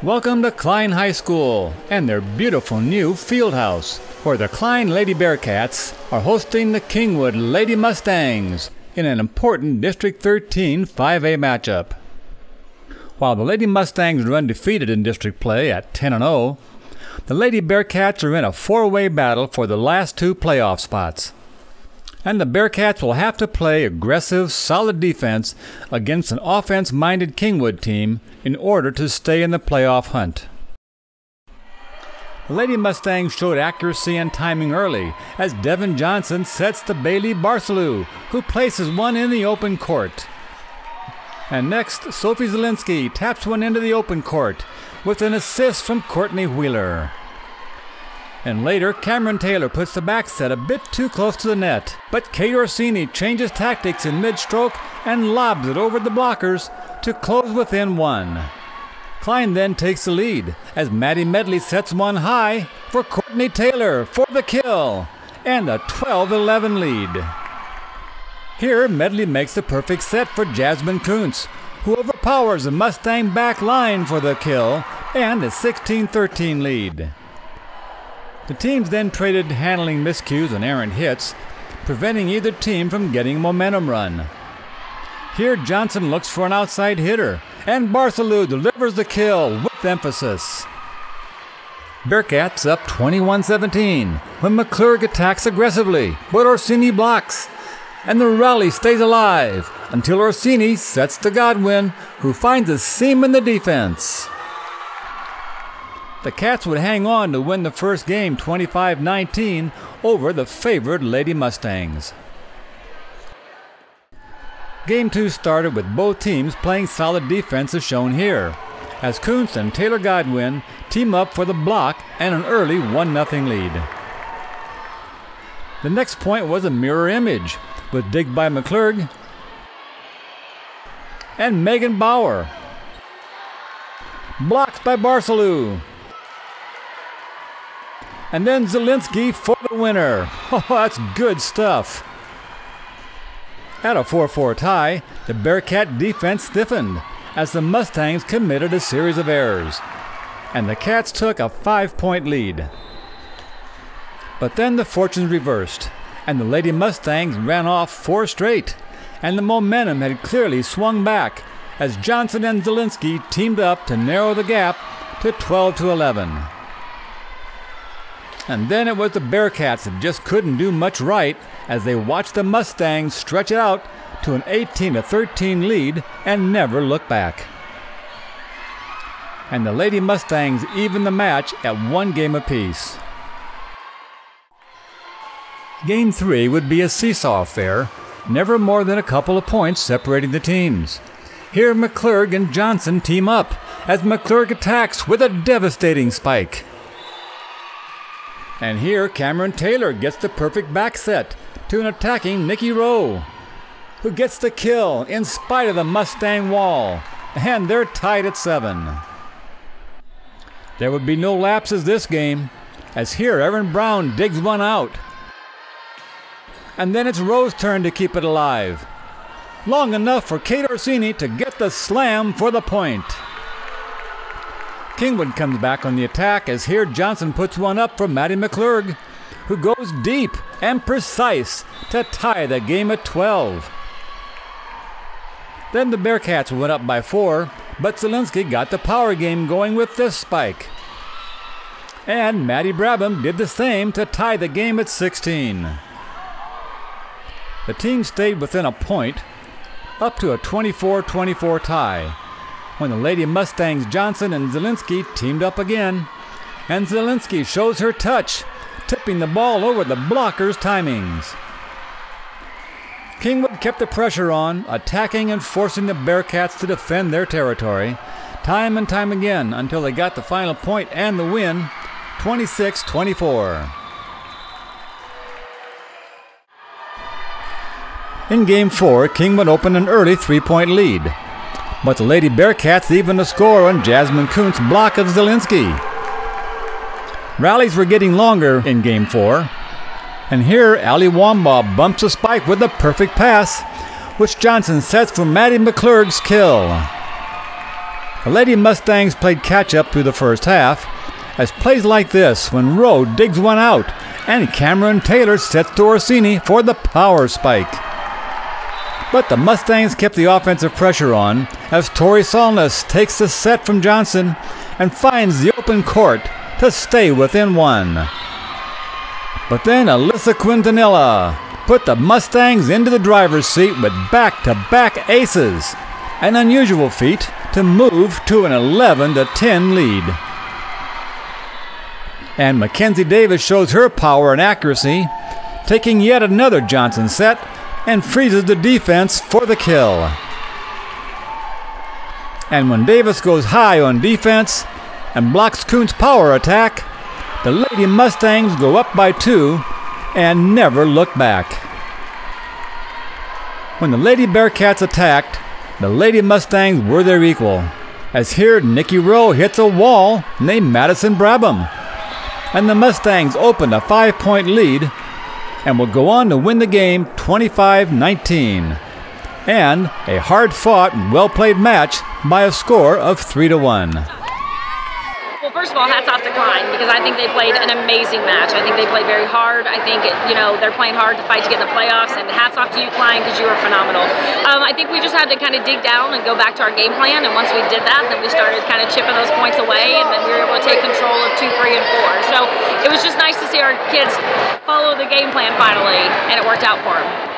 Welcome to Klein High School and their beautiful new field house, where the Klein Lady Bearkats are hosting the Kingwood Lady Mustangs in an important District 13 5A matchup. While the Lady Mustangs are undefeated in district play at 10-0, the Lady Bearkats are in a four-way battle for the last two playoff spots. And the Bearkats will have to play aggressive, solid defense against an offense-minded Kingwood team in order to stay in the playoff hunt. The Lady Mustangs showed accuracy and timing early as Devin Johnson sets to Bailey Barcelou, who places one in the open court. And next, Sophie Zielinski taps one into the open court with an assist from Courtney Wheeler. And later, Cameron Taylor puts the back set a bit too close to the net, but Kate Orsini changes tactics in mid-stroke and lobs it over the blockers to close within one. Klein then takes the lead as Maddie Medley sets one high for Courtney Taylor for the kill and a 12-11 lead. Here, Medley makes the perfect set for Jasmine Kuntz, who overpowers the Mustang back line for the kill and a 16-13 lead. The teams then traded handling miscues and errant hits, preventing either team from getting a momentum run. Here Johnson looks for an outside hitter, and Barcelou delivers the kill with emphasis. Bearkats up 21-17 when McClurg attacks aggressively, but Orsini blocks, and the rally stays alive until Orsini sets to Godwin, who finds a seam in the defense. The Cats would hang on to win the first game 25-19 over the favored Lady Mustangs. Game 2 started with both teams playing solid defense as shown here, as Kuntz and Taylor Godwin team up for the block and an early 1-0 lead. The next point was a mirror image, with dig by McClurg and Megan Bauer. Blocks by Barcelou. And then Zielinski for the winner. Oh, that's good stuff. At a 4-4 tie, the Bearcat defense stiffened as the Mustangs committed a series of errors, and the Cats took a 5-point lead. But then the fortunes reversed, and the Lady Mustangs ran off 4 straight, and the momentum had clearly swung back as Johnson and Zielinski teamed up to narrow the gap to 12-11. And then it was the Bearkats that just couldn't do much right as they watched the Mustangs stretch it out to an 18-13 lead and never look back. And the Lady Mustangs evened the match at 1 game apiece. Game 3 would be a seesaw affair, never more than a couple of points separating the teams. Here McClurg and Johnson team up as McClurg attacks with a devastating spike. And here Cameron Taylor gets the perfect back set to an attacking Nikki Rowe, who gets the kill in spite of the Mustang wall, and they're tied at 7. There would be no lapses this game, as here Erin Brown digs one out. And then it's Rowe's turn to keep it alive, long enough for Kate Orsini to get the slam for the point. Kingwood comes back on the attack as here Johnson puts one up for Maddie McClurg, who goes deep and precise to tie the game at 12. Then the Bearkats went up by 4, but Zielinski got the power game going with this spike. And Maddie Brabham did the same to tie the game at 16. The team stayed within a point, up to a 24-24 tie, when the Lady Mustangs Johnson and Zielinski teamed up again, and Zielinski shows her touch, tipping the ball over the blockers' timings. Kingwood kept the pressure on, attacking and forcing the Bearkats to defend their territory, time and time again until they got the final point and the win, 26-24. In Game 4, Kingwood opened an early 3-point lead, but the Lady Bearkats evened the score on Jasmine Kuntz's block of Zielinski. Rallies were getting longer in Game 4, and here Ali Wamba bumps a spike with a perfect pass, which Johnson sets for Maddie McClurg's kill. The Lady Mustangs played catch-up through the first half, as plays like this when Rowe digs one out and Cameron Taylor sets to Orsini for the power spike. But the Mustangs kept the offensive pressure on as Tori Solness takes the set from Johnson and finds the open court to stay within one. But then Alyssa Quintanilla put the Mustangs into the driver's seat with back-to-back aces, an unusual feat to move to an 11-10 lead. And Mackenzie Davis shows her power and accuracy, taking yet another Johnson set and freezes the defense for the kill. And when Davis goes high on defense and blocks Kuhn's power attack, the Lady Mustangs go up by 2 and never look back. When the Lady Bearkats attacked, the Lady Mustangs were their equal, as here Nikki Rowe hits a wall named Madison Brabham, and the Mustangs opened a 5-point lead and will go on to win the game 25-19. And a hard-fought and well-played match by a score of 3-1. Well, first of all, hats off to Klein, because I think they played an amazing match. I think they played very hard. I think, they're playing hard to fight to get in the playoffs, and hats off to you, Klein, because you were phenomenal. I think we just had to kind of dig down and go back to our game plan, and once we did that, then we started kind of chipping those points away, and then we were able to take control of 2, 3, and 4. So it was just nice to see our kids follow the game plan finally, and it worked out for them.